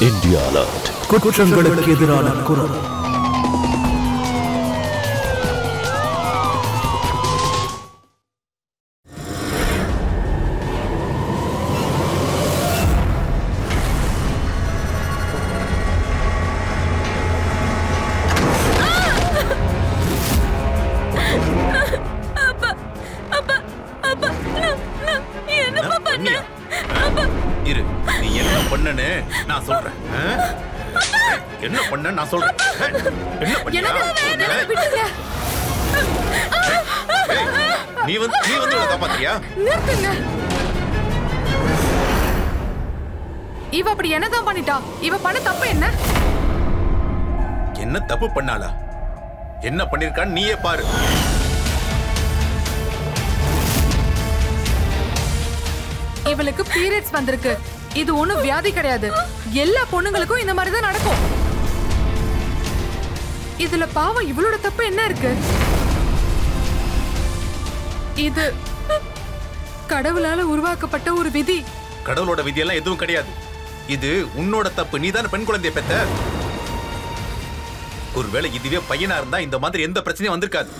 India Alert. குற்றங்களுக்கு எதிரான குரல். என்ன பண்ண நான் சொல்றேன். நீ வந்து காப்பாத்தியா? நிறுத்துங்க. இவ அப்படி என்னதான் பண்ணிட்டா? இவ பண்ண தப்பு என்ன? என்ன தப்பு பண்ணாளா? என்ன பண்ணிருக்கான்னு நீயே பாரு. இவளுக்கு பீரியட்ஸ் வந்திருக்கு. இது ஒண்ணும் வியாதி கிடையாது. எல்லா பொண்ணுங்களுக்கும் இந்த மாதிரி தான் நடக்கும். இதுல பாவம் இவளோட தப்பு என்ன இருக்கு? இது கடவுளால உருவாக்கப்பட்ட ஒரு விதி. கடவுளோட விதியெல்லாம் எதுவும் கிடையாது. இது உன்னோட தப்பு. நீதான பெண் குழந்தைய பெத்த. ஒருவேளை இதுவே பையனா இருந்தா இந்த மாதிரி எந்த பிரச்சனையும் வந்திருக்காது.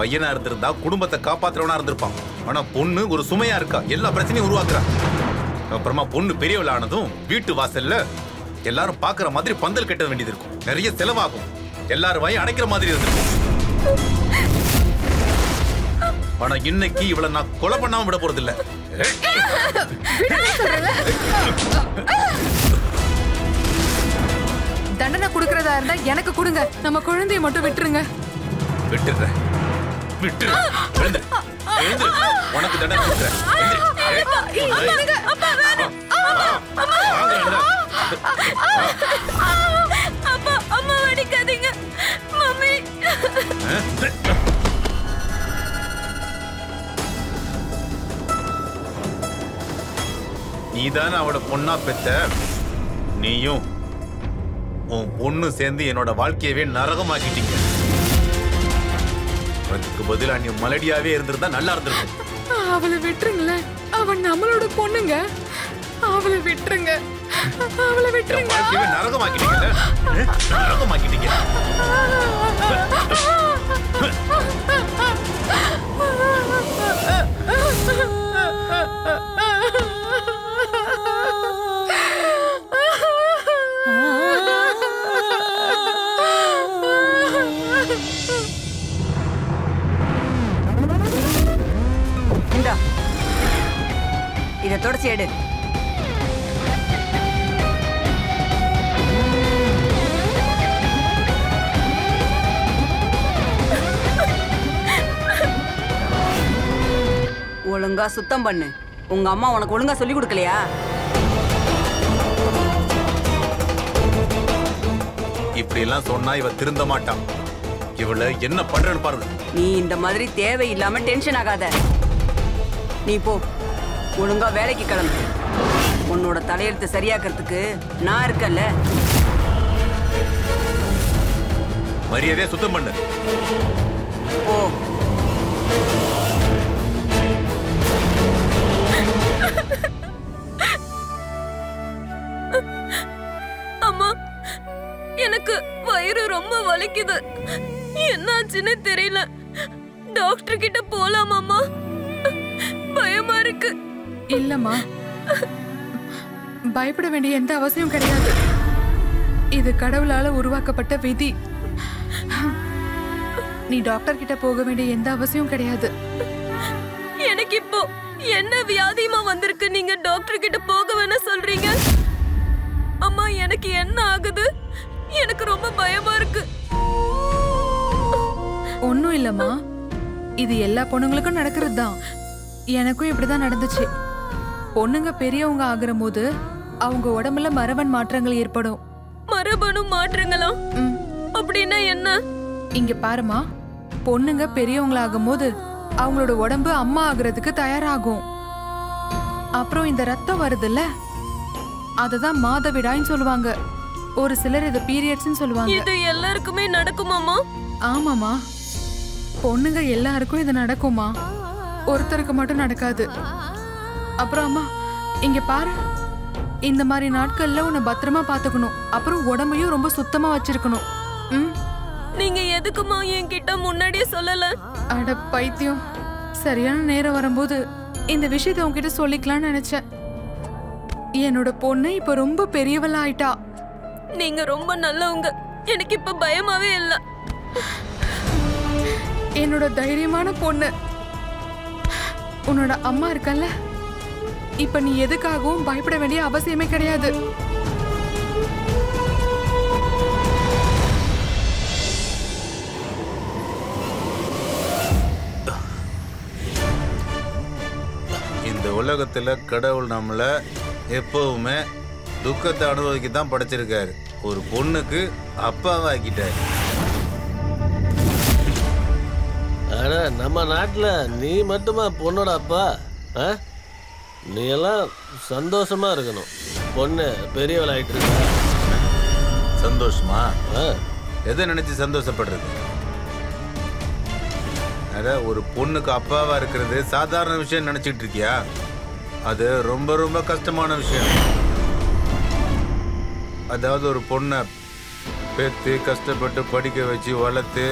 பையனா இருந்திருந்தா குடும்பத்தை காப்பாத்துறவனா இருந்திருப்பான். ஆனா பொண்ணு ஒரு சுமையா இருக்கா, எல்லா பிரச்சனையும் உருவாக்குறா. அப்புறமா பொண்ணு பெரியவளானதும் வீட்டு வாசல்ல எல்லாரும் பாக்குற மாதிரி பந்தல் கட்ட வேண்டியது இருக்கும். நிறைய செலவாகும். எல்லாரும் வாய் அடைக்கிற மாதிரி இருந்திருக்கும். ஆனா இன்னைக்கு இவளை நான் கொலை பண்ணாம விட போறது இல்ல. தண்டனை கொடுக்கறதா இருந்தா எனக்கு கொடுங்க. நம்ம குழந்தைய மட்டும் விட்டுருங்க. விட்டுறேன். விட்டுரு. உனக்கு தண்டனை கொடுக்குறேன். அம்மா அடிக்காதீங்க மம்மி. நீதான அவளோட பொண்ணா பெத்த. நீயும் உன் பொண்ணு சேர்ந்து என்னோட வாழ்க்கையவே நரகமாக்கிட்டீங்க. அதுக்கு பதிலா நீ மலடியாவே இருந்திருந்தா நல்லா இருந்திருக்கும். அவளை விட்டுருங்களேன். அவன் நம்மளோட பொண்ணுங்க. அவளை விட்டுருங்க. அவளை விட்டுருங்க. வாழ்க்கையவே நரகமாக்கிட்டீங்க. நரகமாக்கிட்டீங்க. இதை தொடச்சி எடு. ஒழுங்கா சுத்தம் பண்ணு. உங்க அம்மா உனக்கு ஒழுங்கா சொல்லி கொடுக்கலையா? இப்படி எல்லாம் சொன்னா இவ திருந்த மாட்டான். இவள என்ன பண்றன்னு பாருங்க. நீ இந்த மாதிரி தேவையில்லாம டென்ஷன் ஆகாத. நீ போ, ஒழுங்கா வேலைக்கு கிளம்பு. உன்னோட தலையெழுத்து சரியாக்கிறதுக்கு நான் இருக்கல. மரியாதையா சுத்தம் பண்ணு. ஓ, அம்மா எனக்கு வயிறு ரொம்ப வலிக்குது. என்னாச்சுன்னு தெரியல. டாக்டர் கிட்ட போலாமாமா? பயமா இருக்கு. இல்லம்மா, பயப்பட வேண்டிய எந்த அவசியம் கிடையாது. இது கடவுளால உருவாக்கப்பட்ட விதி. நீ டாக்டர் கிட்ட போக வேண்டிய எந்த அவசியம் கிடையாது. எனக்கு இப்போ என்ன வியாதிமா வந்திருக்கு? நீங்க டாக்டர் கிட்ட போக வேணா சொல்றீங்க? அம்மா எனக்கு என்ன ஆகுது? எனக்கு ரொம்ப பயமா இருக்கு. ஒன்னும் இல்லம்மா, இது எல்லா பொண்ணுங்களுக்கும் நடக்கிறது தான். எனக்கும் இப்படிதான் நடந்துச்சு. பொண்ணுங்க பெரியவங்க ஆகுற போது அவங்க உடம்புல மரபணு மாற்றங்கள் ஏற்படும். மரபணு மாற்றங்களா? அப்படின்னா என்ன? இங்க பாருமா, பொண்ணுங்க பெரியவங்களாகும் போது அவங்களோட உடம்பு அம்மா ஆகுறதுக்கு தயாராகும். அப்புறம் இந்த ரத்தம் வருதுல்ல, அததான் மாதவிடாய்ன்னு சொல்லுவாங்க. ஒரு சிலர் இது பீரியட்ஸ்னு சொல்லுவாங்க. இது எல்லாருக்குமே நடக்குமாமா? ஆமாமா, பொண்ணுங்க எல்லாருக்கும் இது நடக்குமா, ஒருத்தருக்கு மட்டும் நடக்காது. அப்புறம் அம்மா இங்க பாரு, இந்த மாதிரி நாட்கள்ல உன்னை பத்திரமா பாத்துக்கணும். அப்புறம் உடம்பையும் ரொம்ப சுத்தமா வச்சிருக்கணும். ம். நீங்க எதுக்குமா என்கிட்ட முன்னாடியே சொல்லல? அட பைத்தியம், சரியான நேரம் வரும்போது இந்த விஷயத்தை உன்கிட்ட சொல்லிக்கலாம்னு நினைச்சேன். என்னோட பொண்ணு இப்ப ரொம்ப பெரியவளா ஆயிட்டா. நீங்க ரொம்ப நல்லவங்க. எனக்கு இப்ப பயமாவே இல்ல. என்னோட தைரியமான பொண்ணு, உன்னோட அம்மா இருக்கல்ல, இப்ப நீ எதுக்காகவும் பயப்பட வேண்டிய அவசியமே கிடையாது. இந்த உலகத்துல கடவுள் நம்மள எப்பவுமே துக்கத்தை அனுபவிக்க தான் படைச்சிருக்காரு. ஒரு பொண்ணுக்கு அப்பாவை ஆக்கிட்டாரு. ஆனா நம்ம நாட்டுல நீ மட்டுமா பொண்ணோட அப்பா? நீ எல்லாம் சந்தோஷமா இருக்கணும். பொண்ணு பெரியவளாயிட்டு இருக்கா. சந்தோஷமா? எதை நினைச்சு சந்தோஷப்படுறது? அட, ஒரு பொண்ணுக்கு அப்பாவா இருக்கிறது சாதாரண விஷயம் நினைச்சிட்டு இருக்கியா? அது ரொம்ப ரொம்ப கஷ்டமான விஷயம். அதாவது ஒரு பொண்ணை பெற்று கஷ்டப்பட்டு படிக்க வச்சு வளர்த்து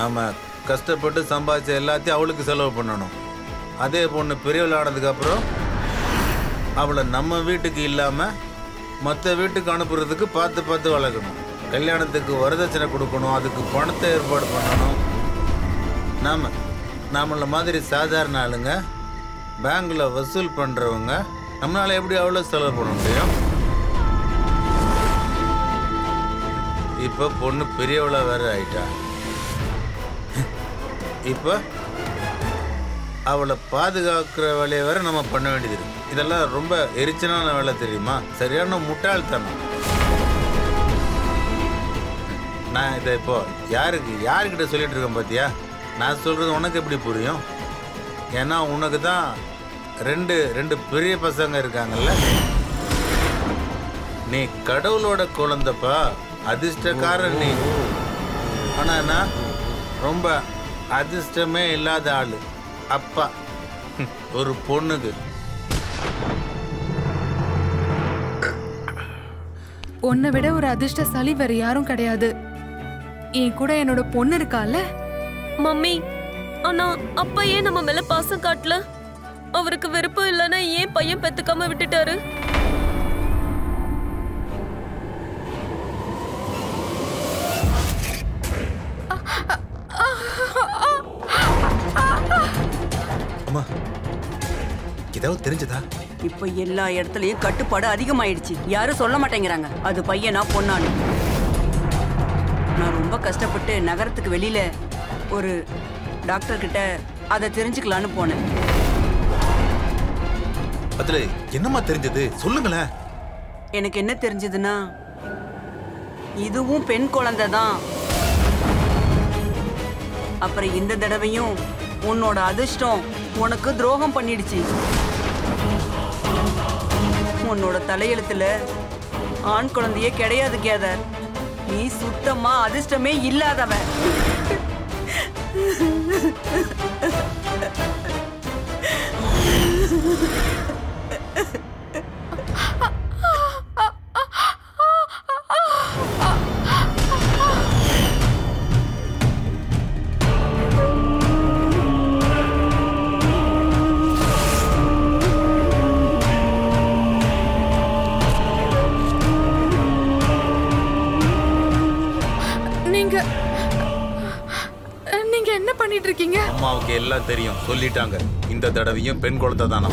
ஆமாம் கஷ்டப்பட்டு சம்பாதிச்ச எல்லாத்தையும் அவளுக்கு செலவு பண்ணணும். அதே பொண்ணு பெரியவள் ஆனதுக்கப்புறம் அவளை நம்ம வீட்டுக்கு இல்லாமல் மற்ற வீட்டுக்கு அனுப்புறதுக்கு பார்த்து பார்த்து வளர்க்கணும். கல்யாணத்துக்கு வரதட்சணை கொடுக்கணும், அதுக்கு பணத்தை ஏற்பாடு பண்ணணும். நம்மள மாதிரி சாதாரண ஆளுங்க பேங்க்ல வசூல் பண்ணுறவங்க நம்மளால எப்படி அவ்வளோ செலவு பண்ண முடியும்? இப்போ பொண்ணு பெரியவளா வேற ஆயிட்டா. இப்போ அவளை பாதுகாக்கிற வேலையை வேற நம்ம பண்ண வேண்டியது இருக்கு. இதெல்லாம் ரொம்ப எரிச்சலான வேலை தெரியுமா? சரியான முட்டாள்தனம். நான் இதை இப்போ யாருக்கிட்ட சொல்லிட்டு இருக்கேன் பார்த்தியா? நான் சொல்றது உனக்கு எப்படி புரியும்? ஏன்னா உனக்கு தான் ரெண்டு பெரிய பசங்க இருக்காங்கல்ல. நீ கடவுளோட குழந்தைப்பா, அதிர்ஷ்டக்காரன் நீ. ஆனா நான் ரொம்ப அதிர்ஷ்டமே இல்லாத ஆளு. அப்பா ஒரு பொண்ணுக்கு. உன்னை விட ஒரு அதிர்ஷ்டசாலி வேற யாரும் கிடையாது. என் கூட என்னோட பொண்ணு இருக்கால. மம்மி, ஆனா அப்பா ஏன் நம்ம மேல பாசம் காட்டல? அவருக்கு விருப்பம் இல்லைன்னா ஏன் பையன் பெத்துக்காம விட்டுட்டாரு? அம்மா, ஏதாவது தெரிஞ்சதா? இப்ப எல்லா இடத்துலயும் கட்டுப்பாடு அதிகமாயிடுச்சு. யாரும் சொல்ல மாட்டேங்கிறாங்க அது பையனா பொண்ணான்னு. நான் ரொம்ப கஷ்டப்பட்டு நகரத்துக்கு வெளியில ஒரு டாக்டர் கிட்ட அதை தெரிஞ்சுக்கலான்னு போனேன். அதுல என்னம்மா தெரிஞ்சது? சொல்லுங்களேன். எனக்கு என்ன தெரிஞ்சதுன்னா, இதுவும் பெண் குழந்தை தான். அப்புறம் இந்த தடவையும் உன்னோட அதிர்ஷ்டம் உனக்கு துரோகம் பண்ணிடுச்சு. உன்னோட தலையெழுத்துல ஆண் குழந்தையே கிடையாது கேதர். நீ சுத்தமா அதிர்ஷ்டமே இல்லாதவ. நீங்க என்ன பண்ணிட்டு இருக்கீங்க? அம்மாவுக்கு எல்லாம் தெரியும், சொல்லிட்டாங்க. இந்த தடவையும் பெண் குழந்தை தானா?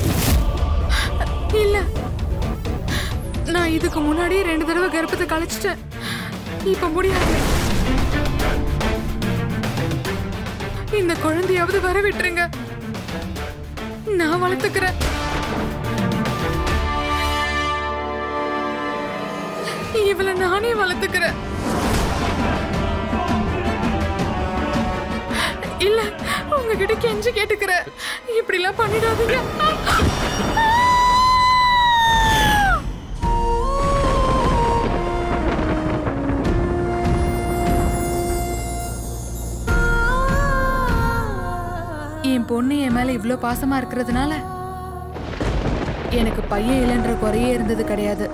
இல்ல, நான் இதுக்கு முன்னாடி 2 தடவை கர்ப்பத்தை கழிச்சிட்டேன். இப்ப முடியாது. இந்த குழந்தையாவது வர விட்டுருங்க, நான் வளர்த்துக்கிறேன். இவளை நானே வளர்த்துக்கிறேன். இல்ல, உங்ககிட்ட கெஞ்சி கேட்டுக்கிறேன், இப்படி எல்லாம் பண்ணிடாதீங்க. என் பொண்ணு என் மேல இவ்ளோ பாசமா இருக்கிறதுனால எனக்கு பையன் இல்லைன்ற குறையே இருந்தது கிடையாது.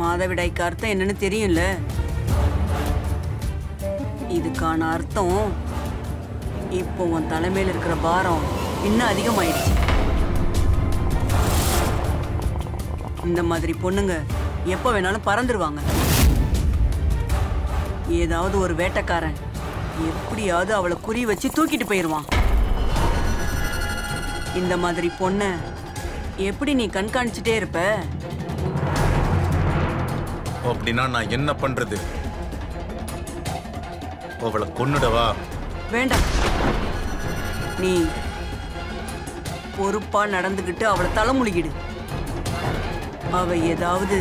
மாதவிடாய்க்கு அர்த்தம் என்னன்னு தெரியும்ல? இதுக்கான அர்த்தம் இப்போ உன் தலைமையில் இருக்கிற பாரம் இன்னும் அதிகமாயிடுச்சு. இந்த மாதிரி பொண்ணுங்க எப்ப வேணாலும் பறந்துருவாங்க. ஏதாவது ஒரு வேட்டைக்காரன் எப்படியாவது அவளை குறி வச்சு தூக்கிட்டு போயிருவான். இந்த மாதிரி பொண்ண எப்படி நீ கண்காணிச்சுட்டே இருப்ப? அப்படின்னா நான் என்ன பண்றது? அவளை கொன்னுடவா? வேண்டாம். நீ பொறுப்பா நடந்துகிட்டு அவளை தலைமுழுகிடு. அவ ஏதாவது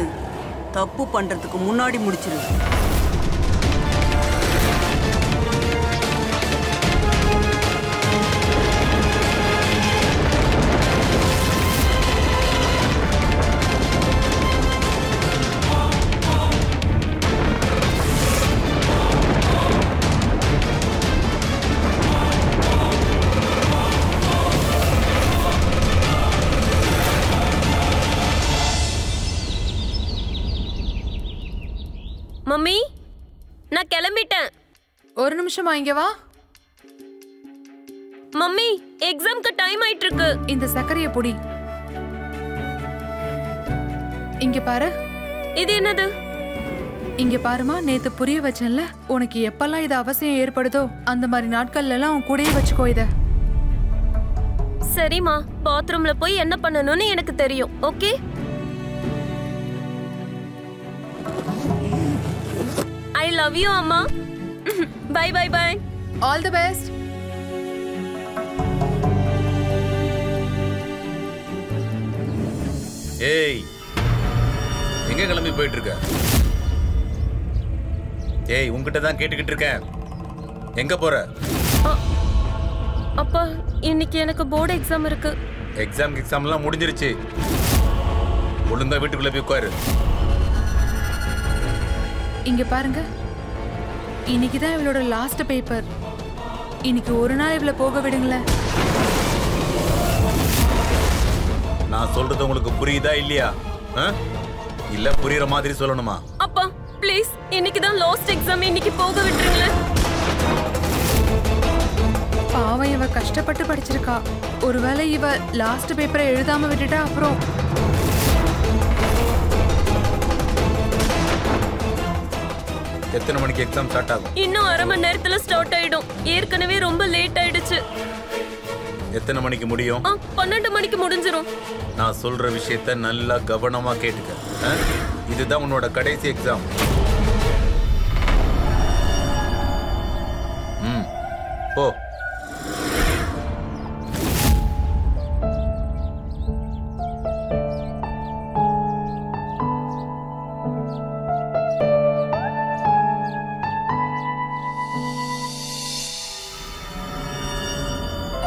தப்பு பண்றதுக்கு முன்னாடி முடிச்சிரு. மம்மி, நான் கிளம்பிட்டேன். ஒரு நிமிஷமா இங்க வா. மம்மி, எக்ஸாம்க்கு டைம் ஆயிட்டு இருக்கு. இந்த சக்கரைய பொடி. இங்க பாரு. இது என்னது? இங்க பாருமா, நேத்து புரிய வச்சேன்ல, உனக்கு எப்பெல்லாம் இது அவசியம் ஏற்படுதோ அந்த மாதிரி நாட்கள்ல எல்லாம் உன் கூடயே வச்சுக்கோ இத. சரிம்மா, பாத்ரூம்ல போய் என்ன பண்ணணும்னு எனக்கு தெரியும். ஓகே? I love you, அம்மா. Bye bye bye. All the best. ஏய், எங்க கிளம்பி போயிட்டு இருக்க? ஏய், உன்கிட்ட தான் கேட்டுக்கிட்டு இருக்கேன். எங்க போற? அப்பா, இன்னைக்கு எனக்கு போர்டு எக்ஸாம் இருக்கு. எக்ஸாம்லாம் முடிஞ்சிருச்சு. ஒழுங்கா வீட்டுக்குள்ள போய் உட்காரு. இங்க பாருங்க, இன்னைக்குதான் இவளோட லாஸ்ட் பேப்பர். இன்னைக்கு ஒரு நாள் இவளை போக விடுங்களேன். நான் சொல்றது உங்களுக்கு புரியுதா இல்லையா? இல்ல புரியுற மாதிரி சொல்லணுமா? அப்பா ப்ளீஸ், இன்னைக்கு தான் லாஸ்ட் எக்ஸாம், இன்னைக்கு போக விட்டுருங்களேன். பாவம், இவ கஷ்டப்பட்டு படிச்சிருக்கா. ஒருவேளை இவ லாஸ்ட் பேப்பரை எழுதாம விட்டுட்டா அப்புறம். எத்தனை மணிக்கு எக்ஸாம் ஸ்டார்ட் ஆகும்? இன்னும் அரை மணி நேரத்துல ஸ்டார்ட் ஆயிடும். ஏற்கனவே ரொம்ப லேட் ஆயிடுச்சு. எத்தனை மணிக்கு முடியும்? 12 மணிக்கு முடிஞ்சிரும். நான் சொல்ற விஷயத்த நல்லா கவனமா கேட்டுக்க. இதுதான் உன்னோட கடைசி எக்ஸாம். போ.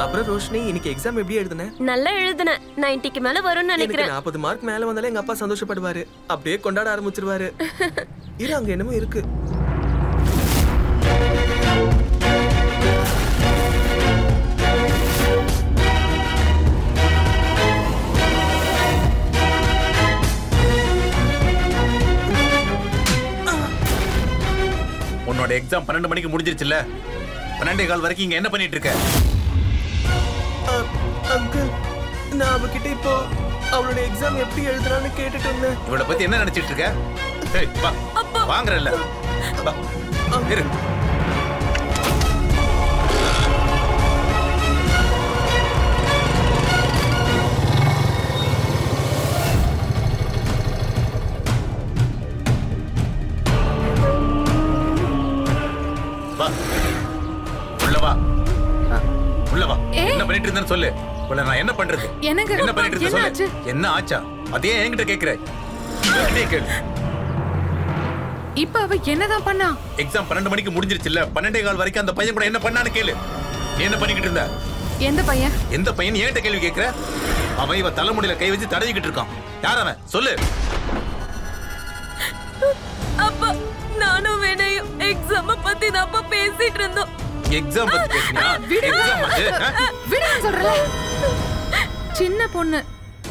அப்புறம் ரோஷினி, இன்னைக்கு எக்ஸாம் எப்படி எழுதுன? நல்லா எழுதுனேன். 90க்கு மேல வரும்னு நினைக்கிறேன். 40 மார்க் மேல வந்தாலே எங்க அப்பா சந்தோஷப்படுவாரு. அப்படியே கொண்டாட ஆரம்பிச்சிருவாரு. இரு, அங்க என்னமோ இருக்கு. உன்னோட எக்ஸாம் 12 மணிக்கு முடிஞ்சிருச்சுல்ல? 12:15 வரைக்கும் இங்க என்ன பண்ணிட்டு இருக்க? அங்கிள், நான் அவகிட்ட இப்போ அவளோட எக்ஸாம் எப்படி எழுதுறான்னு கேட்டுட்டு இருந்தேன். இவளை பத்தி என்ன நினைச்சிட்டு இருக்க? ஏய், வா. வாங்குறல்ல. வா. இரு. வா. உள்ள வா. உள்ள வா. என்ன பண்ணிட்டு இருந்தேன்னு சொல்லு. நான் என்ன பண்றது? என்னங்க என்ன பண்ணிட்டு இருந்த சொல்லு. என்னாச்சு? என்ன ஆச்சா? அதே என்கிட்ட கேக்குற. கேளு. இப்ப அவ என்னதான் பண்ணா? எக்ஸாம் 12 மணிக்கு முடிஞ்சிருச்சுல்ல, 12:15 வரைக்கும் அந்த பையன் கூட என்ன பண்ணான்னு கேளு. நீ என்ன பண்ணிக்கிட்டு இருந்த? எந்த பையன்? எந்த பையன் என்கிட்ட கேள்வி கேட்கிற? அவன் இவ தலைமுடியில கை வச்சு தடவிக்கிட்டு இருக்கான். யார் அவன் சொல்லு. அப்பா நானும் வினயும் எக்ஸாம் பத்தி தான் பேசிட்டு இருந்தோம். எக்ஸாம் பத்தி பேசினா? எக்ஸாம் விடுங்க சொல்றேன். சின்ன பொண்ணு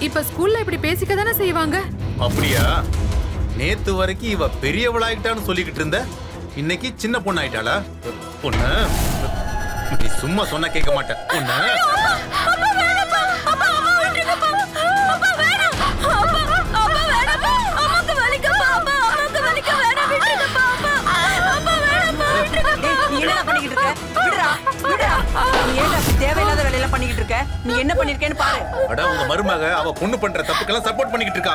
இப்ப ஸ்கூல்ல இப்படி பேசிக்க தானே செய்வாங்க. அப்படியா? நேத்து வரைக்கும் இவ பெரியவளாயிட்டான்னு சொல்லிக்கிட்டு இருந்த, இன்னைக்கு சின்ன பொண்ணு ஆயிட்டாளா? பொண்ணு நீ சும்மா சொன்னா கேட்க மாட்டேன். பொண்ணு தேவையில்லாத வேலையெல்லாம் பண்ணிக்கிட்டு இருக்க. நீ என்ன பண்ணிருக்கேன்னு பாரு. அட உங்க மருமக அவ பொண்ணு பண்ற தப்புக்கெல்லாம் சப்போர்ட் பண்ணிக்கிட்டு இருக்கா.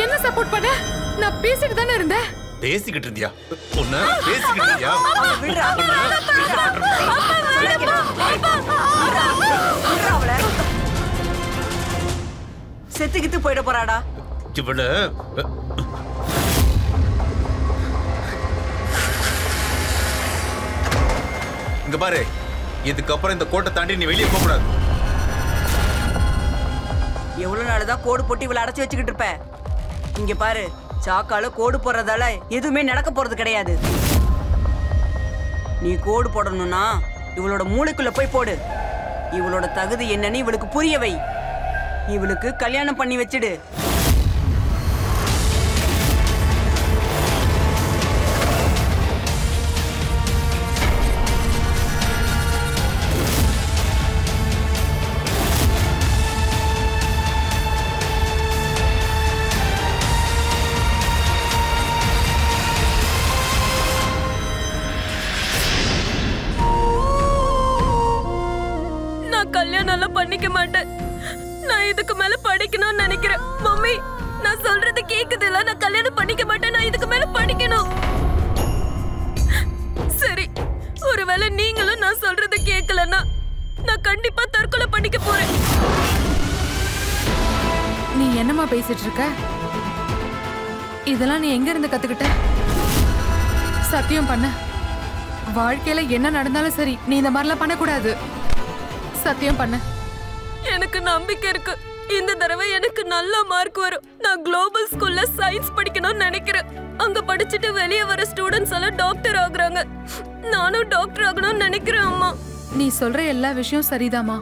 என்ன சப்போர்ட் பண்ண? நான் பேசிட்டு தானே இருந்தேன். பேசிக்கிட்டு இருந்தியா? பொண்ணு பேசிக்கிட்டு இருந்தியா? செத்துக்கிட்டு போயிட போறாடா. இவள இங்க பாரு, இதுக்கப்புறம் இந்த கோட்டை தாண்டி நீ வெளியே போக கூடாது. எவ்வளவு நாளுதான் கோடு போட்டு இவளை அடைச்சு வச்சுக்கிட்டு இருப்ப? இங்க பாரு, சாக்கால கோடு போடுறதால எதுவுமே நடக்க போறது கிடையாது. நீ கோடு போடணும்னா இவளோட மூளைக்குள்ள போய் போடு. இவளோட தகுதி என்னன்னு இவளுக்கு புரிய வை. இவளுக்கு கல்யாணம் பண்ணி வச்சிடு. கல்யாணம் பண்ணிக்க மாட்டேன். நான் இதுக்கு மேல படிக்கணும்னு நினைக்கிறேன். மம்மி நான் சொல்றது கேக்குது இல்ல? நான் கல்யாணம் பண்ணிக்க மாட்டேன். நான் இதுக்கு மேல படிக்கணும். சரி, ஒருவேளை நீங்களும் நான் சொல்றது கேட்கலன்னா நான் கண்டிப்பா தற்கொலை பண்ணிக்க போறேன். நீ என்னமா பேசிட்டு இருக்க? இதெல்லாம் நீ எங்க இருந்து கத்துக்கிட்ட? சத்தியம் பண்ண. வாழ்க்கையில என்ன நடந்தாலும் சரி, நீ இந்த மாதிரிலாம் பண்ணக்கூடாது. சத்தியம் பண்ண. எனக்கு நம்பிக்கை இருக்கு. இந்த தடவை எனக்கு நல்ல மார்க் வரும். நான் குளோபல் ஸ்கூல்ல சயின்ஸ் படிக்கணும்னு நினைக்கிறேன். அங்க படிச்சுட்டு வெளியே வர ஸ்டூடெண்ட்ஸ் எல்லாம் டாக்டர் ஆகுறாங்க. நானும் டாக்டர் ஆகணும்னு நினைக்கிறேன். அம்மா நீ சொல்ற எல்லா விஷயம் சரிதாமா.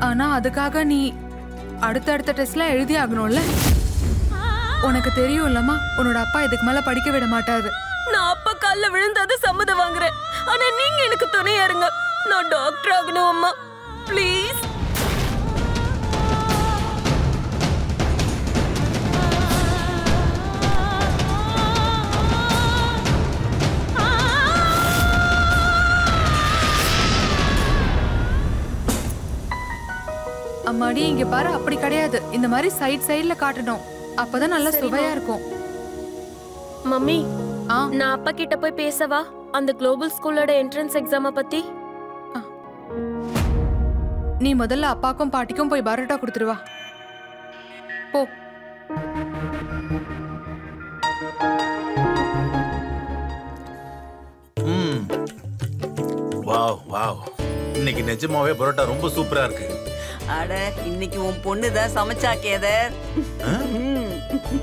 ஆனா அதுக்காக நீ அடுத்த டெஸ்ட்லாம் எழுதி ஆகணும்ல. உனக்கு தெரியும் இல்லம்மா, உன்னோட அப்பா இதுக்கு மேல படிக்க விட மாட்டாரு. நான் அப்பா கால்ல விழுந்தாத சம்மதம் வாங்குறேன். ஆனா நீங்க எனக்கு துணையா இருங்க. நான் டாக்டர் ஆகணும் அம்மா, ப்ளீஸ். அம்மாடி இங்க பாரு, அப்படி கிடையாது. இந்த மாதிரி சைடுல காட்டணும். அப்பதான் நல்லா சுவையா இருக்கும். மம்மி, நான் அப்பா கிட்ட போய் பேசவா அந்த குளோபல் ஸ்கூலோட என்ட்ரன்ஸ் எக்ஸாம பத்தி? நீ முதல்ல அப்பாக்கும் பாட்டிக்கும் போய் பரோட்டா கொடுத்துருவா போ. வாவ் வாவ், இன்னைக்கு நிஜமாவே பரோட்டா ரொம்ப சூப்பரா இருக்கு. அட, இன்னைக்கு உன் பொண்ணு தான் சமைச்சா கேதர்.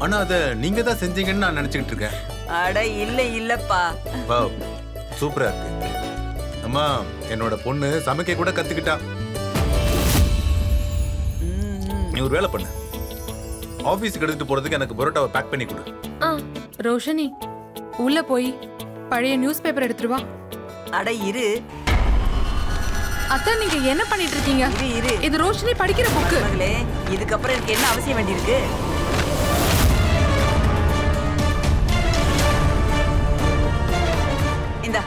ஆனா அத நீங்க தான் செஞ்சீங்கன்னு நான் நினைச்சுக்கிட்டு இருக்கேன். அட இல்லப்பா. வாவ், சூப்பரா இருக்கு. அம்மா, என்னோட பொண்ணு சமைக்க கூட கத்துக்கிட்டா. நீ ஒரு வேலை பண்ணு, ஆபீஸ்க்கு எடுத்துட்டு போறதுக்கு எனக்கு பரோட்டாவை பேக் பண்ணி கொடு. ரோஷினி, உள்ள போய் பழைய நியூஸ் பேப்பர் எடுத்துட்டு வா. அட இரு அத்தை, நீங்க என்ன பண்ணிட்டு இருக்கீங்க? இரு இது ரோஷினி படிக்கிற புக்கு. இதுக்கப்புறம் எனக்கு என்ன அவசியம் வேண்டியிருக்கு? இந்தா.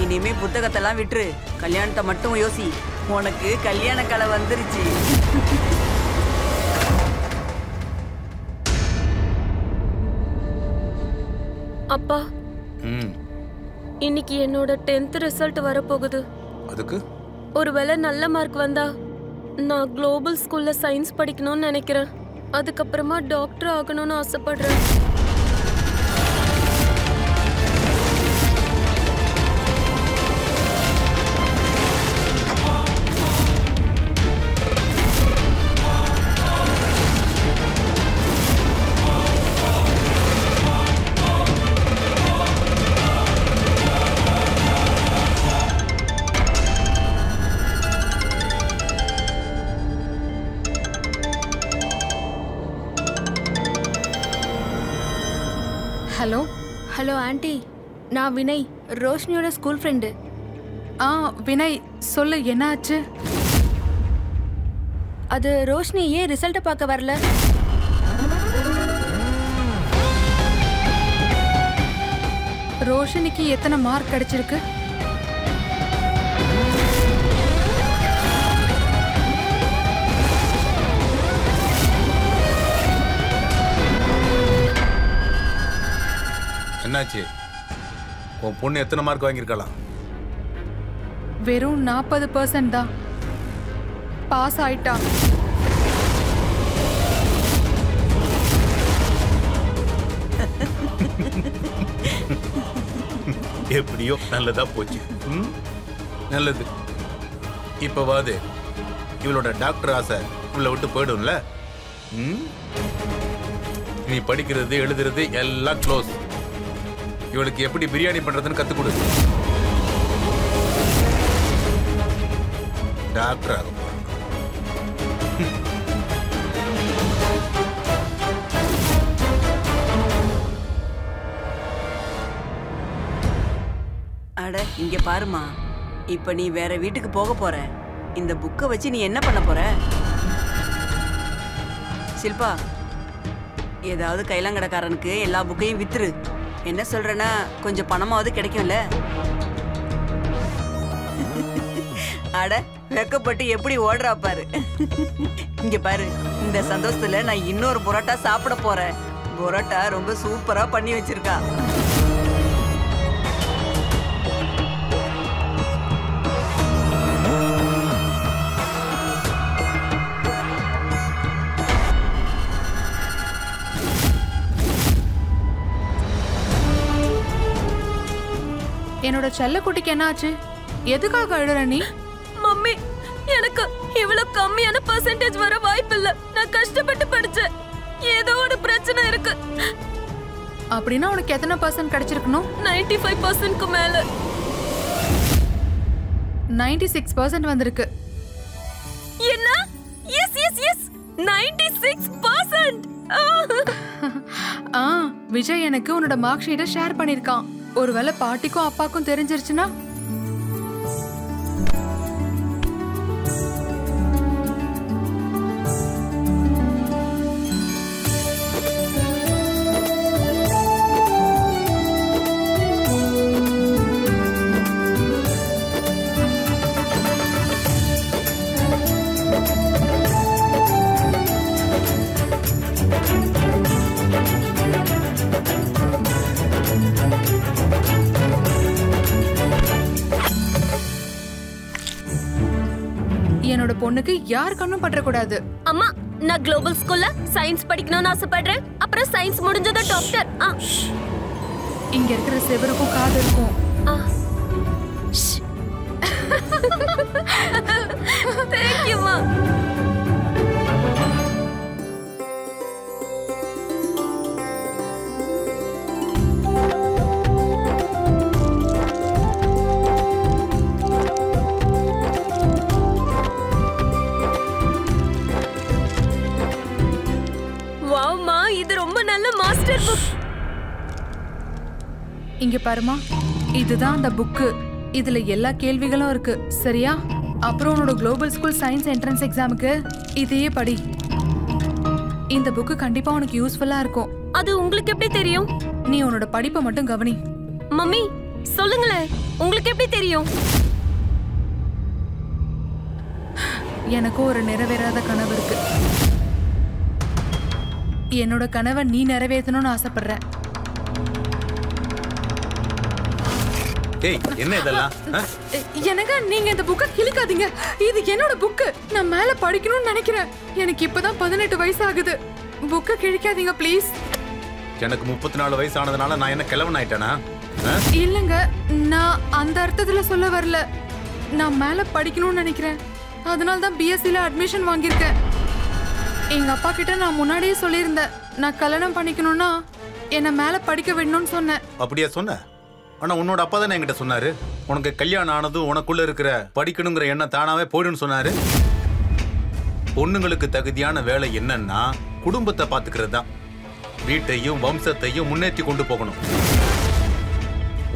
இனிமே புத்தகத்தெல்லாம் விட்டுரு, கல்யாணத்தை மட்டும் யோசி. உனக்கு கல்யாண கலை வந்துருச்சு. அப்பா, இன்னைக்கு என்னோட 10th ரிசல்ட் வர போகுது. அதுக்கு ஒருவேளை நல்ல மார்க் வந்தா நான் குளோபல் ஸ்கூல்ல சயின்ஸ் படிக்கணும்னு நினைக்கிறேன். அதுக்கப்புறமா டாக்டர் ஆகணும்னு ஆசைப்படுறேன். ஹலோ ஹலோ ஆண்டி, நான் வினய், ரோஷினியோட ஸ்கூல் ஃப்ரெண்டு. வினய் சொல்லு, என்ன ஆச்சு? அது ரோஷினி ஏன் ரிசல்ட்டை பார்க்க வரல? ரோஷினிக்கு எத்தனை மார்க் கிடைச்சிருக்கு? என்னாச்சு? உன் பொண்ணு எத்தனை மார்க் வாங்கியிருக்கலாம்? வெறும் 40% தான். பாஸ் ஆயிட்டா. எப்படியோ நல்லதா போச்சு. நல்லது. இப்பவாது இவளோட டாக்டர் ஆசை இவளை விட்டு போயிடும்ல. நீ படிக்கிறது எழுதுறது எல்லாம் க்ளோஸ். இவளுக்கு எப்படி பிரியாணி பண்றதுன்னு கத்து கொடு. டாக்டர் ஆகும். அட இங்க பாருமா, இப்ப நீ வேற வீட்டுக்கு போக போற. இந்த புக்கை வச்சு நீ என்ன பண்ண போற? ஷில்பா, ஏதாவது கைலாங்கடைக்காரனுக்கு எல்லா புக்கையும் வித்துரு. என்ன சொல்றேன்னா கொஞ்சம் பணமாவது கிடைக்கும்ல. அட வெக்கப்பட்டு எப்படி ஓடுறா பாரு. இங்க பாரு, இந்த சந்தோஷத்துல நான் இன்னொரு புரோட்டா சாப்பிட போறேன். புரோட்டா ரொம்ப சூப்பரா பண்ணி வச்சிருக்கா. என்னோட செல்லக்குட்டிக்கு என்ன ஆச்சு? எதுக்காக அழுற நீ? மம்மி, எனக்கு இவ்வளவு கம்மியான பர்சன்டேஜ் வர வாய்ப்பில்லை. நான் கஷ்டப்பட்டு படிச்சேன். ஏதோ ஒரு பிரச்சனை இருக்கு. அப்படின்னா உனக்கு எத்தனை % கிடைச்சிருக்கணும்? 95%க்கு மேல. 96% வந்திருக்கு. என்ன? S S S 96%. விஜய் எனக்கு உன்னோட மார்க் ஷீட்டை ஷேர் பண்ணிருக்கான். ஒருவேளை பாட்டிக்கும் அப்பாக்கும் தெரிஞ்சிருச்சுன்னா? என்னோட பொண்ணுக்கு யார் கண்ணும் பற்றக்கூடாது. அம்மா, நான் குளோபல் ஸ்கூல்ல சயின்ஸ் படிக்கணும்னு ஆசைப்படுறேன். அப்புறம் சயின்ஸ் முடிஞ்சதும் டாக்டர். இங்க இருக்கிற செவருக்கும் காது இருக்கும். தேங்க்யூமா. வாவ்மா, இது ரொம்ப நல்ல மாஸ்டர் புக். இங்க பாருமா, இதுதான் அந்த புக்கு. இதுல எல்லா கேள்விகளும் இருக்கு, சரியா? அப்புறம் உன்னோட குளோபல் ஸ்கூல் சயின்ஸ் என்ட்ரன்ஸ் எக்ஸாமுக்கு இதையே படி. இந்த புக்கு கண்டிப்பா உனக்கு யூஸ்ஃபுல்லா இருக்கும். அது உங்களுக்கு எப்படி தெரியும்? நீ உன்னோட படிப்பை மட்டும் கவனி. மம்மி, சொல்லுங்களேன், உங்களுக்கு எப்படி தெரியும்? எனக்கும் ஒரு நிறைவேறாத கனவு இருக்கு. என்னோட கனவை நீ நிறைவேற்றணும்னு ஆசைப்படுற. டேய் என்ன இதெல்லாம் எனக்கு நீங்க இந்த புக்கை கிழிக்காதீங்க. இது என்னோட புக்கு. நான் மேல படிக்கணும்னு நினைக்கிறேன். எனக்கு இப்பதான் 18 வயசு ஆகுது. புக்கை கிழிக்காதீங்க ப்ளீஸ். எனக்கு 34 வயசு ஆனதுனால நான் என்ன கிழவன் ஆயிட்டேனா? இல்லங்க, நான் அந்த அர்த்தத்துல சொல்ல வரல. நான் மேல படிக்கணும்னு நினைக்கிறேன். அதனால தான் பிஎஸ்சில அட்மிஷன் வாங்கியிருக்கேன். எங்க அப்பா கிட்ட நான் முன்னாடியே சொல்லியிருந்தேன், நான் கல்யாணம் பண்ணிக்கணும்னா என்ன மேல படிக்க விடணும்னு சொன்னேன். அப்படியே சொன்ன? ஆனா உன்னோட அப்பா தானே என்கிட்ட சொன்னாரு, உனக்கு கல்யாணம் ஆனதும் உனக்குள்ள இருக்கிற படிக்கணுங்கிற எண்ணம் தானாவே போயிடுன்னு சொன்னாரு. பொண்ணுங்களுக்கு தகுதியான வேலை என்னன்னா குடும்பத்தை பாத்துக்கிறது தான். வீட்டையும் வம்சத்தையும் முன்னேற்றி கொண்டு போகணும்.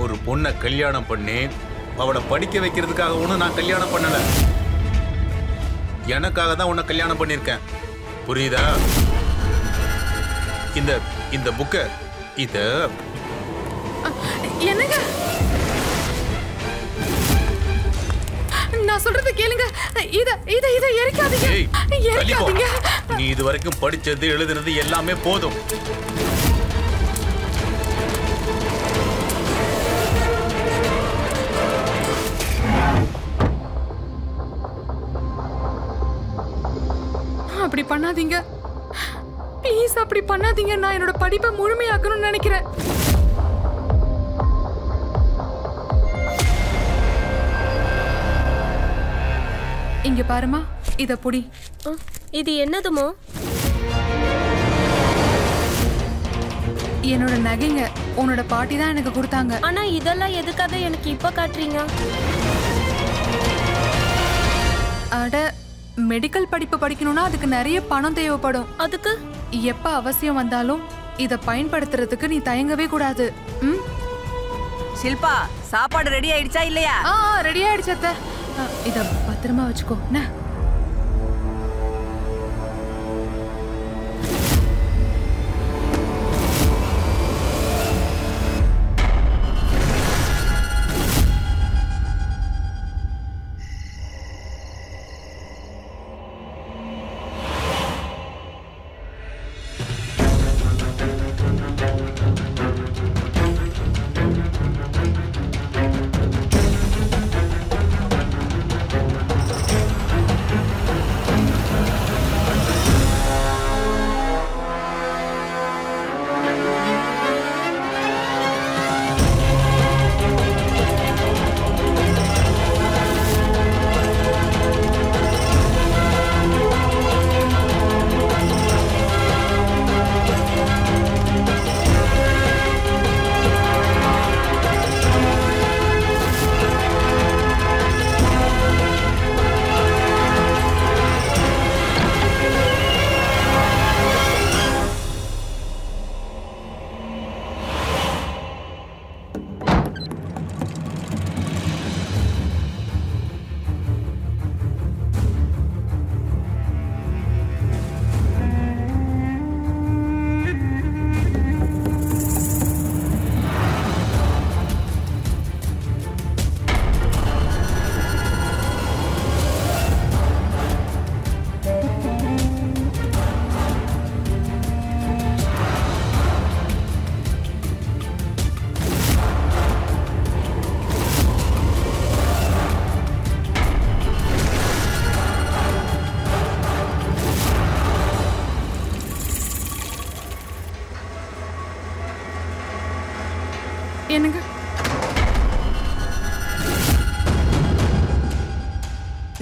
ஒரு பொண்ணை கல்யாணம் பண்ணி அவளை படிக்க வைக்கிறதுக்காக ஒன்றும் நான் கல்யாணம் பண்ணல. எனக்காக தான் உன்னை கல்யாணம் பண்ணியிருக்கேன். புரியுதா? இந்த இந்த புக்க இத என்னங்க, நான் சொல்றது கேளுங்க. இத இத இத எரிக்காதீங்க. எரிக்காதீங்க. நீ இது வரைக்கும் படிச்சது எழுதுனது எல்லாமே போதும். அப்படி பண்ணாதீங்க ப்ளீஸ். அப்படி பண்ணாதீங்க. நான் என்னோட படிப்பை முழுமையாக்கணும்னு நினைக்கிறேன். இங்க பாருமா, இத புடி. இது என்னதுமோ? என்னோட நகைங்க. உன்னோட பாட்டி தான் எனக்கு கொடுத்தாங்க. ஆனா இதெல்லாம் எதுக்காக எனக்கு இப்ப காட்டுறீங்க? அட, மெடிக்கல் படிப்பு படிக்கணும்னா அதுக்கு நிறைய பணம் தேவைப்படும். அதுக்கு எப்ப அவசியம் வந்தாலும் இத பயன்படுத்துறதுக்கு நீ தயங்கவே கூடாது. ஷில்பா, சாப்பாடு ரெடி ஆயிடுச்சா இல்லையா? ரெடி ஆயிடுச்சு அத்தை. இத பத்திரமா வச்சுக்கோ. என்னங்க,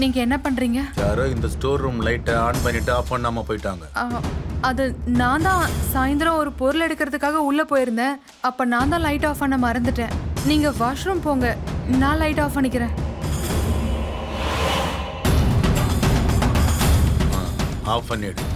நீங்க என்ன பண்றீங்க? யாரோ இந்த ஸ்டோர் ரூம் லைட்டை ஆன் பண்ணிட்டு ஆஃப் பண்ணாம போயிட்டாங்க. அது நான் தான் சாயந்தரம் ஒரு பொருள் எடுக்கிறதுக்காக உள்ள போயிருந்தேன். அப்ப நான் தான் லைட் ஆஃப் பண்ண மறந்துட்டேன். நீங்க வாஷ்ரூம் போங்க, நான் லைட் ஆஃப் பண்ணிக்கிறேன். ஆஃப் பண்ணிடு.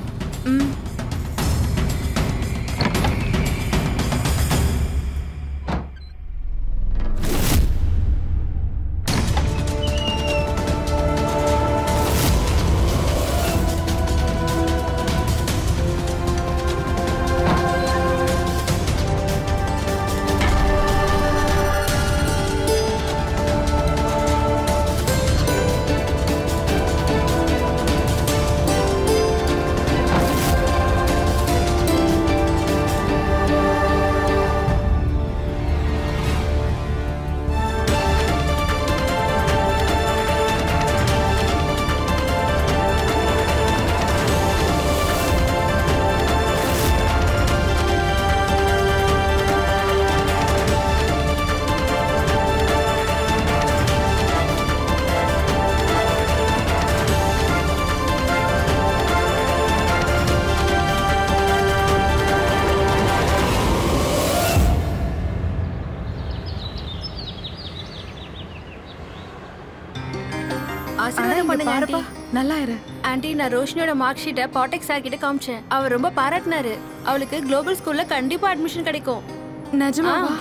நல்லா இரு. ஆண்டி, நான் ரோஷினியோட மார்க் ஷீட்டை பாட்டெக் சார் கிட்ட காமிச்சேன். அவர் ரொம்ப பாராட்டினாரு. அவளுக்கு குளோபல் ஸ்கூல்ல கண்டிப்பா அட்மிஷன் கிடைக்கும். நிஜமாவா?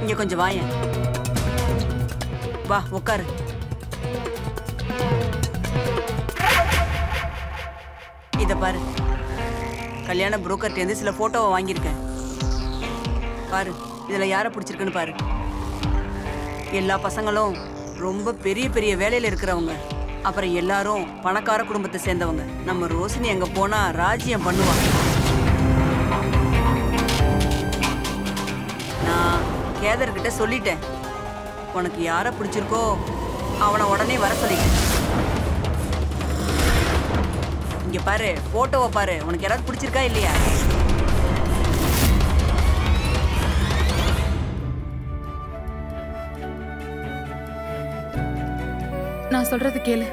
இங்க கொஞ்சம் வாயேன். வா உட்காரு. இத பாரு, கல்யாண புரோக்கர்ட்ட இருந்து சில போட்டோவை வாங்கியிருக்கேன். பாரு, இதுல யாரை பிடிச்சிருக்குன்னு பாரு. எல்லா பசங்களும் ரொம்ப பெரிய பெரிய வேலையில இருக்கிறவங்க. அப்புறம் எல்லாரும் பணக்கார குடும்பத்தை சேர்ந்தவங்க. நம்ம ரோஷினி அங்க போனா ராஜ்யம் பண்ணுவாங்க. நான் கேதர்கிட்ட சொல்லிட்டேன், உனக்கு யாரை பிடிச்சிருக்கோ அவனை உடனே வர சொல்லிட்டேன். இங்க பாரு, போட்டோவை பாரு, உனக்கு யாராவது பிடிச்சிருக்கா இல்லையா? நான் சொல்றது கேளு.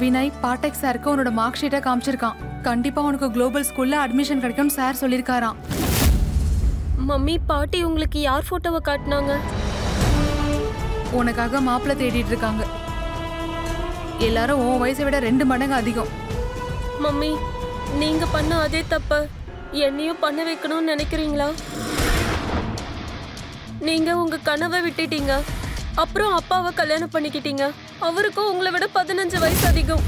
வினய் பாட்டெக் சாருக்கு உன்னோட மார்க் ஷீட்டை காமிச்சிருக்கான். கண்டிப்பா உனக்கு குளோபல் ஸ்கூல்ல அட்மிஷன் கிடைக்கும்னு சார் சொல்லியிருக்காராம். மம்மி, பாட்டி உங்களுக்கு யார் போட்டோவை காட்டினாங்க? உனக்காக மாப்பிள்ளை தேடிட்டு இருக்காங்க. எல்லாரும் உன் வயசை விட 2 மடங்கு அதிகம். மம்மி, நீங்க பண்ண அதே தப்ப என்னையும் பண்ண வைக்கணும்னு நினைக்கிறீங்களா? நீங்க உங்க கனவை விட்டுட்டீங்க, அப்புறம் அப்பாவை கல்யாணம் பண்ணிக்கிட்டீங்க. அவருக்கும் உங்களை விட 15 வயசு அதிகம்.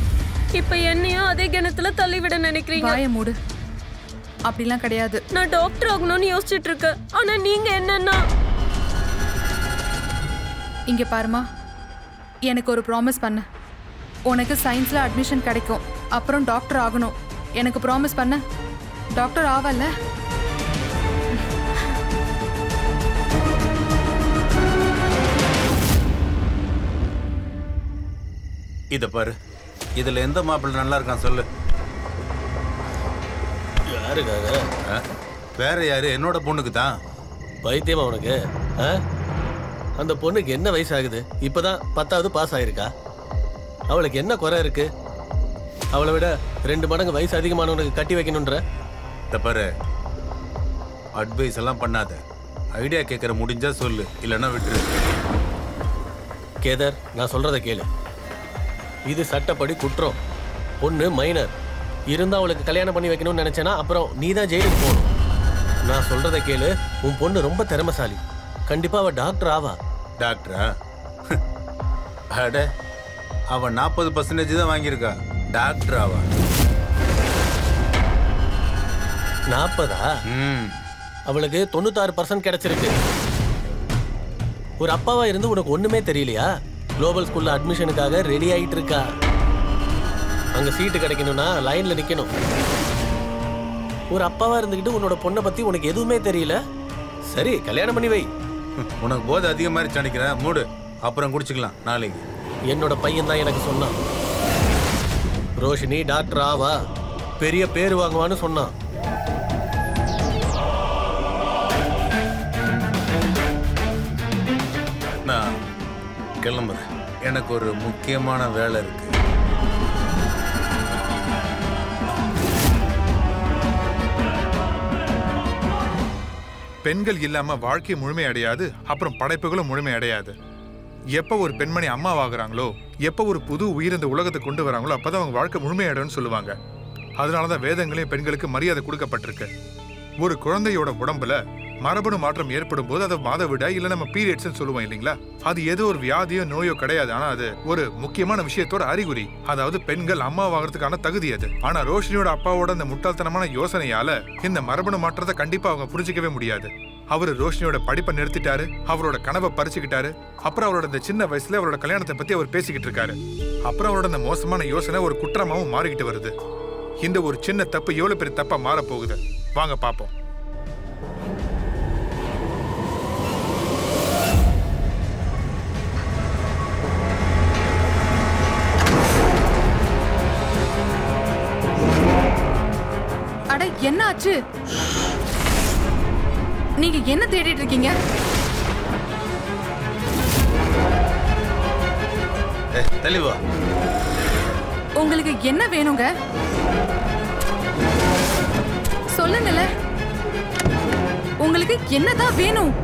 இப்ப என்னையும் அதே கிணத்துல தள்ளிவிட நினைக்கிறீங்க. வாயை மூடு. அப்படிலாம் கிடையாது. நான் டாக்டர் ஆகணும்னு யோசிச்சுட்டு இருக்கேன். ஆனா நீங்க என்னன்னா, இங்க பாருமா, எனக்கு ஒரு ப்ராமிஸ் பண்ணு. உனக்கு சயின்ஸ்ல அட்மிஷன் கிடைக்கும், அப்புறம் டாக்டர் ஆகணும். எனக்கு ப்ராமிஸ் பண்ண. டாக்டர் ஆவல்ல? இத பாரு, இதுல எந்த மாப்பிள்ளை நல்லா இருக்கான் சொல்லு. யாருக்காக? வேற யாரு? என்னோட பொண்ணுக்கு தான். பைத்தியமா உனக்கு? அந்த பொண்ணுக்கு என்ன வயசு ஆகுது? இப்பதான் 10வது பாஸ் ஆயிருக்கா. அவளுக்கு என்ன குறை இருக்கு? அவளை விட 2 மடங்கு வயசு அதிகமானவனுக்கு கட்டி வைக்கணுன்ற. இத பாரு, அட்வைஸ் எல்லாம் பண்ணாத. ஐடியா கேட்கற முடிஞ்சா சொல்லு, இல்லைன்னா விட்டுரு. கேதர், நான் சொல்றத கேளு. இது சட்டப்படி குற்றம். பொண்ணு மைனர் இருந்தா அவளுக்கு கல்யாணம் பண்ணி வைக்கணும்னு நினைச்சேன்னா அப்புறம் நீ தான் ஜெயிலுக்கு போகணும். நான் சொல்றத கேளு. உன் பொண்ணு ரொம்ப திறமைசாலி. கண்டிப்பா அவ டாக்டர் ஆவா. டாக்டரா? அட, அவ 40% தான் வாங்கியிருக்கா. டாக்டர் ஆவா? 40? அவளுக்கு 96% கிடைச்சிருக்கு. ஒரு அப்பாவா இருந்து உனக்கு ஒண்ணுமே தெரியலையா? குளோபல் ஸ்கூல்ல அட்மிஷனுக்காக ரெடி ஆயிட்டு இருக்கா. அங்க சீட்டு கிடைக்கணும்னா லைன்ல நிக்கணும். ஒரு அப்பாவா இருந்துகிட்டு உன்னோட பொண்ணை பத்தி உனக்கு எதுவுமே தெரியல. சரி, கல்யாணம் பண்ணி வை. உனக்கு போது அதிகம் மாதிரி நினைக்கிறேன். மூடு, அப்புறம் குடிச்சுக்கலாம் நாளைக்கு. என்னோட பையன் தான் எனக்கு சொன்னான், ரோஷினி டாக்டர் ஆவா, பெரிய பேர் வாங்குவான்னு சொன்னான். நான் கிளம்புறேன். எனக்கு ஒரு முக்கியமான வேலை இருக்கு. பெண்கள் இல்லாம வாழ்க்கை முழுமை அடையாது, அப்புறம் படைப்புகளும் முழுமை அடையாது. எப்ப ஒரு பெண்மணி அம்மாவாகிறாங்களோ, எப்ப ஒரு புது உயிர் இந்த உலகத்தை கொண்டு வராங்களோ, அப்பதான் அவங்க வாழ்க்கை முழுமையடைன்னு சொல்லுவாங்க. அதனாலதான் வேதங்களையும் பெண்களுக்கு மரியாதை கொடுக்கப்பட்டிருக்கு. ஒரு குழந்தையோட உடம்புல மரபணு மாற்றம் ஏற்படும் போது அதை மாதவிடாய் இல்ல நம்ம பீரியட்ஸ் சொல்லுவோம் இல்லைங்களா? அது ஏதோ ஒரு வியாதியோ நோயோ கிடையாது. ஆனா அது ஒரு முக்கியமான விஷயத்தோட அறிகுறி. அதாவது பெண்கள் அம்மாவாகிறதுக்கான தகுதி அது. ஆனா ரோஷினியோட அப்பாவோட அந்த முட்டாள்தனமான யோசனையால இந்த மரபணு மாற்றத்தை கண்டிப்பா அவங்க புரிஞ்சிக்கவே முடியாது. அவரு ரோஷினியோட படிப்பை நிறுத்திட்டாரு, அவரோட கனவை பறிச்சுக்கிட்டாரு. அப்புறம் அவரோட இந்த சின்ன வயசுல அவரோட கல்யாணத்தை பத்தி அவர் பேசிக்கிட்டு இருக்காரு. அப்புறம் அவரோட அந்த மோசமான யோசனை ஒரு குற்றமாவும் மாறிக்கிட்டு வருது. இந்த ஒரு சின்ன தப்பு எவ்வளவு பெரிய தப்பா மாற போகுது, வாங்க பாப்போம். அடை, என்ன ஆச்சு? நீங்க என்ன தேடிட்டு இருக்கீங்க? தெளிவா உங்களுக்கு என்ன வேணுங்க? சொல்லுங்கல. உங்களுக்கு என்னதான் வேணும்?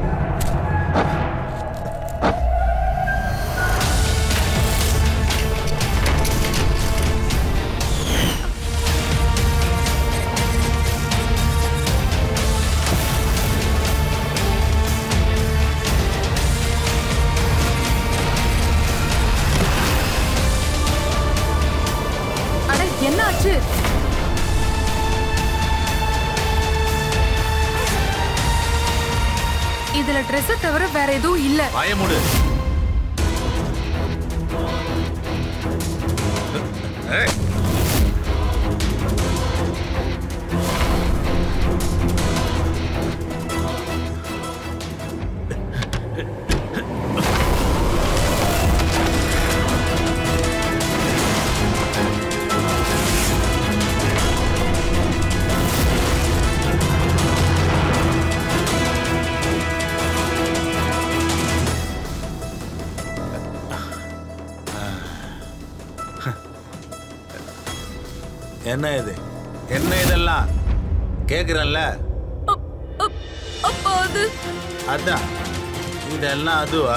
என்னாச்சு? இதுல Dress தவிர வேற எதுவும் இல்ல. வாய மூடு. என்ன இது? என்ன இதெல்லாம் கேக்குறல்ல? அப்பா அது அதான் இதெல்லாம் அதுவா?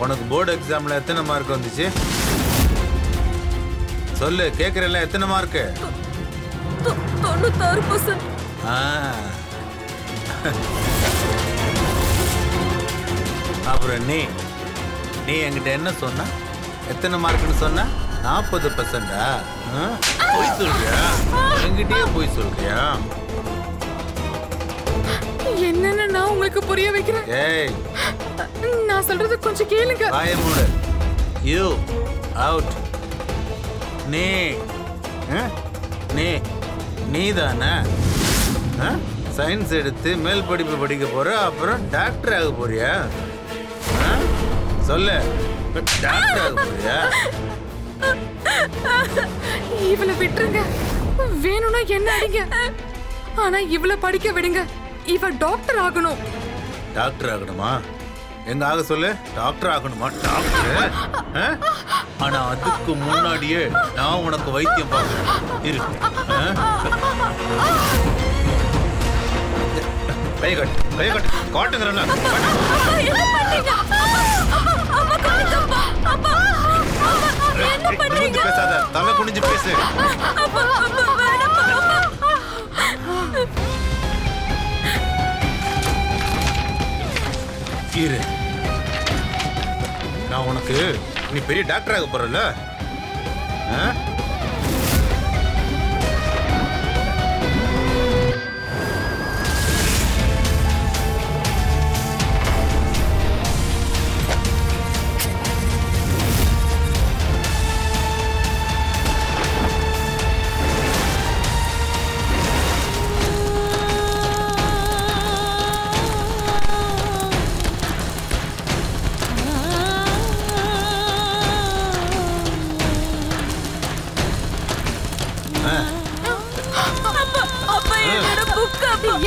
உனக்கு போர்டு எக்ஸாம்ல எத்தனை மார்க் வந்துச்சு சொல்லு. கேக்குறல்ல எத்தனை மார்க்? 96%. அப்புறம் நீ என்கிட்ட என்ன சொன்ன? எத்தனை மார்க்னு சொன்ன? 40%. போய் சொல்றியா? என்கிட்டயே போய் சொல்றியா? என்னன்னு நான் உங்களுக்கு புரிய வைக்கிறேன். ஏய், நான் சொல்றது கொஞ்சம் கேளுங்க. வாய மூடு. You out. நீ தானே சயின்ஸ் எடுத்து மேல் படிப்பு படிக்க போற, அப்புறம் டாக்டர் ஆக போறியா? சொல்லு, டாக்டர் ஆக போறியா? இவளை விட்டுருங்க. வேணும்னா என்ன அடிங்க, ஆனா இவளை படிக்க விடுங்க. இவ டாக்டர் ஆகணும். டாக்டர் ஆகணுமா? எங்க ஆக சொல்லு. டாக்டர் ஆகணுமா? டாக்டர். ஆனா அதுக்கு முன்னாடியே நான் உனக்கு வைத்தியம் பார்க்கிறேன். இரு. கை கட்டு காட்டுங்கிறேன். பேசாத, தலை குனிஞ்சு பேசு. இரு, நான் உனக்கு நீ பெரிய டாக்டர் ஆக போறல.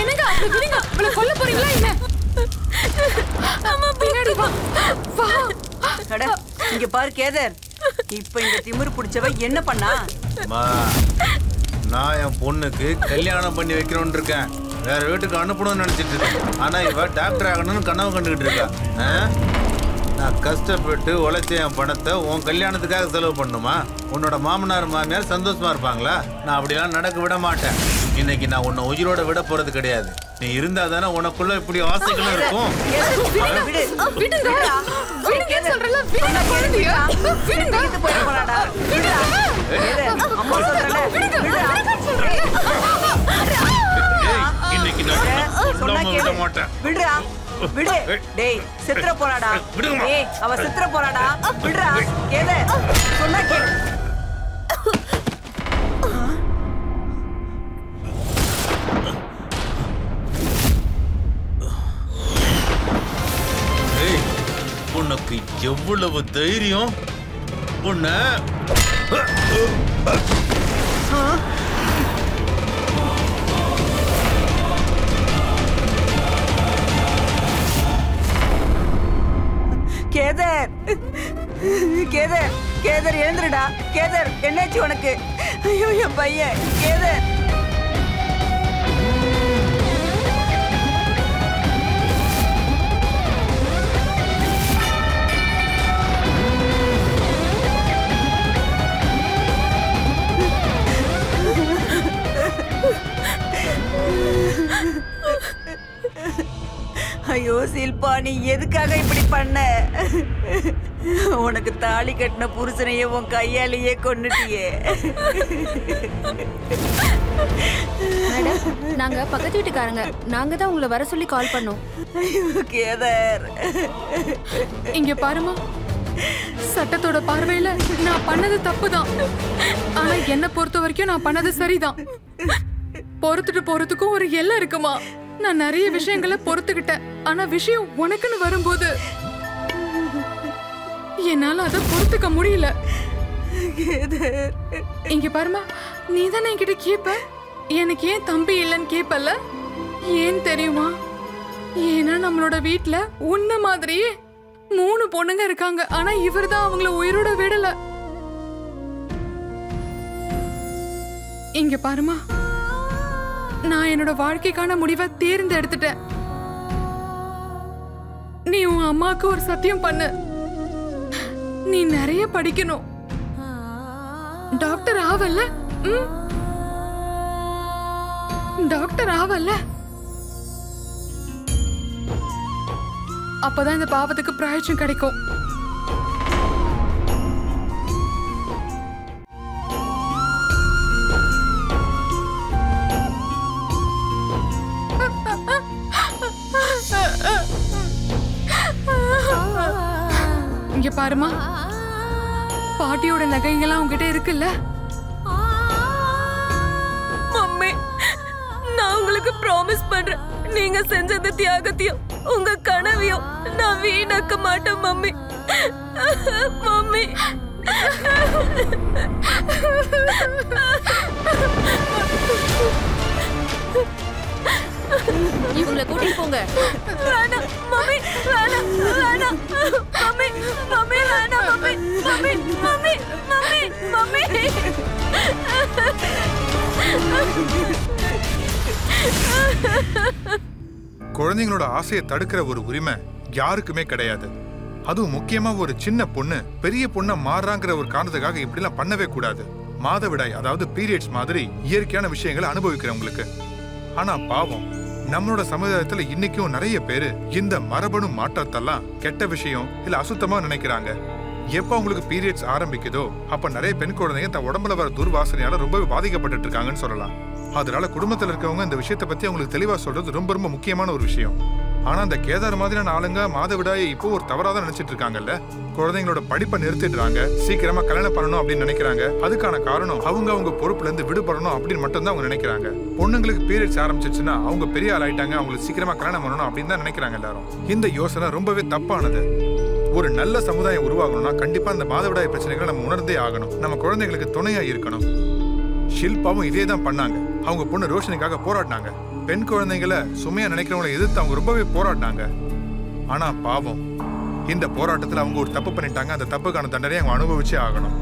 என்னங்க அப்படி விடுங்க. இவளை கொல்ல போறீங்களா என்ன? அம்மா பின்னாடி வா. வா. அட இங்க பாரு கேதர், இப்ப இந்த திமிரு பிடிச்சவ என்ன பண்ணா? நான் என் பொண்ணுக்கு கல்யாணம் பண்ணி வைக்கணும்னு இருக்கேன். வேற வீட்டுக்கு அனுப்பணும்னு நினைச்சிட்டு இருக்கேன். ஆனா இவ டாக்டர் ஆகணும்னு கனவு கண்டுகிட்டு இருக்கா. நான் கஷ்டப்பட்டு உழைச்ச என் பணத்தை உன் கல்யாணத்துக்காக செலவு பண்ணுமா? உன்னோட மாமனார் மாமியார் சந்தோஷமா இருப்பாங்களா? நான் அப்படிலாம் நடக்க விட மாட்டேன். இன்னைக்கு நான் உன்னை உயிரோட விட போறது கிடையாது. நீ இருந்தா தானே உனக்குள்ள இப்படி ஆசைகளும் இருக்கும். இன்னைக்கு நான் விட மாட்டேன். விடுடா, விடு. டேய் சித்ர போறாடா. டேய் அவ சித்ர போறாடா. விடுடா கேதர், சொன்னா கேளு. உனக்கு எவ்வளவு தைரியம்? உன்னை கேதர் கேதர் எழுந்துருடா. கேதர் என்னாச்சு உனக்கு? ஐயோ என் பையன் கேதர். ஐயோ சில்பா, நீ எதுக்காக இப்படி பண்ண? உனக்கு தாலி கட்டின புருஷனையே உன் கையாலேயே கொன்னுட்டியே. மேடம், நாங்க பக்கத்து வீட்டுக்காரங்க. நாங்க தான் உங்களை வர சொல்லி கால் பண்ணோம். ஐயோ கேதர், இங்க பாருமா, சட்டத்தோட பார்வையில நான் பண்ணது தப்புதான். ஆனா என்ன பொறுத்த வரைக்கும் நான் பண்ணது சரிதான். பொறுத்துட்டு போறதுக்கும் ஒரு எல்லை இருக்குமா. நான் நிறைய விஷயங்களை பொறுத்துக்கிட்டேன். ஆனா விஷயம் உனக்குன்னு வரும்போது என்னால அதை பொறுத்துக்க முடியல. இங்க பாருமா, நீ தானே என்கிட்ட கேப்ப எனக்கு ஏன் தம்பி இல்லைன்னு கேப்பல. ஏன் தெரியுமா? ஏன்னா நம்மளோட வீட்டுல உன்ன மாதிரியே 3 பொண்ணுங்க இருக்காங்க. ஆனா இவர் தான் அவங்கள உயிரோட விடல. இங்க பாருமா, நான் என்னோட வாழ்க்கைக்கான முடிவை தேர்ந்தெடுத்துட்டேன். நீ உன் அம்மாவுக்கு ஒரு சத்தியம் பண்ணு. நீ நிறைய படிக்கணும். டாக்டர் ஆவல்ல? டாக்டர் ஆவல்ல? அப்பதான் இந்த பாவத்துக்கு பிராயச்சியம் கிடைக்கும். இங்க பாருமா, பாட்டியோட நகைங்கெல்லாம் உங்ககிட்ட இருக்குல்ல? மம்மி, நான் உங்களுக்கு ப்ராமிஸ் பண்றேன், நீங்க செஞ்சது தியாகத்தையும் உங்க கனவையும் நான் வீணாக்க மாட்டேன் மம்மி. மம்மி, இவங்களை கூட்டிட்டு போங்க. வேணாம் மம்மி, வேணாம் வேணாம் மம்மி, மம்மி வேணாம் mummy, mummy mummy mummy mummy. குழந்தைங்களோட ஆசையை தடுக்கிற ஒரு உரிமை யாருக்குமே கிடையாது. அதுவும் முக்கியமா ஒரு சின்ன பொண்ணு பெரிய பொண்ணை மாறுறாங்கிற ஒரு காரணத்துக்காக இப்படிலாம் பண்ணவே கூடாது. மாதவிடாய், அதாவது பீரியட்ஸ் மாதிரி இயற்கையான விஷயங்களை அனுபவிக்கிறவங்களுக்கு. ஆனா பாவம், நம்மளோட சமுதாயத்துல இன்னைக்கும் நிறைய பேரு இந்த மரபணு மாற்றத்தெல்லாம் கெட்ட விஷயம் இல்ல அசுத்தமா நினைக்கிறாங்க. எப்ப உங்களுக்கு பீரியட்ஸ் ஆரம்பிக்குதோ அப்ப நிறைய பெண் குழந்தைங்க தன் உடம்புல வர துர்வாசனையால ரொம்பவே பாதிக்கப்பட்டு இருக்காங்கன்னு சொல்லலாம். அதனால குடும்பத்துல இருக்கவங்க இந்த விஷயத்தை பத்தி அவங்களுக்கு தெளிவா சொல்றது ரொம்ப ரொம்ப முக்கியமான ஒரு விஷயம். ஆனா அந்த கேதார் மாதிரியான ஆளுங்க மாதவிடாயை இப்போ ஒரு தவறாதான் நினைச்சிட்டு இருக்காங்கல்ல. குழந்தைங்களோட படிப்பை நிறுத்திடுறாங்க, சீக்கிரமா கல்யாணம் பண்ணணும் அப்படின்னு நினைக்கிறாங்க. அதுக்கான காரணம் அவங்க பொறுப்புல இருந்து விடுபடணும் அப்படின்னு மட்டும் தான் அவங்க நினைக்கிறாங்க. பொண்ணுங்களுக்கு பீரியட்ஸ் ஆரம்பிச்சிச்சுன்னா அவங்க பெரிய ஆள் ஆயிட்டாங்க, அவங்களுக்கு சீக்கிரமா கல்யாணம் பண்ணணும் அப்படின்னு தான் நினைக்கிறாங்க எல்லாரும். இந்த யோசனை ரொம்பவே தப்பானது. ஒரு நல்ல சமுதாயம் உருவாகணும்னா கண்டிப்பா இந்த மாதவிடாய் பிரச்சனைகளை நம்ம உணர்ந்தே ஆகணும். நம்ம குழந்தைங்களுக்கு துணையா இருக்கணும். ஷில்பாவும் இதே தான் பண்ணாங்க. அவங்க பொண்ணு ரோஷனிக்காக போராடினாங்க. பெண் குழந்தைங்களை சுமையா நினைக்கிறவங்களை எதிர்த்து அவங்க ரொம்பவே போராடினாங்க. ஆனா பாவம், இந்த போராட்டத்துல அவங்க ஒரு தப்பு பண்ணிட்டாங்க. அந்த தப்புக்கான தண்டனையை அவங்க அனுபவிச்சே ஆகணும்.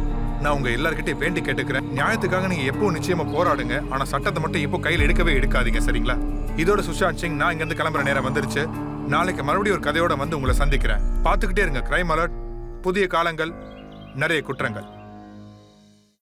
நான் உங்க எல்லார்கிட்டையும் வேண்டி கேட்டுக்கிறேன், நியாயத்துக்காக நீங்க எப்போ நிச்சயமா போராடுங்க. ஆனா சட்டத்தை மட்டும் இப்போ கையில் எடுக்கவே எடுக்காதீங்க, சரிங்களா? இதோட சுஷாந்த் சிங், நான் இங்க இருந்து கிளம்புற நேரம் வந்துருச்சு. நாளைக்கு மறுபடியும் ஒரு கதையோட வந்து உங்களை சந்திக்கிறேன். பார்த்துக்கிட்டே இருங்க கிரைம் அலர்ட். புதிய காலங்கள், நிறைய குற்றங்கள்.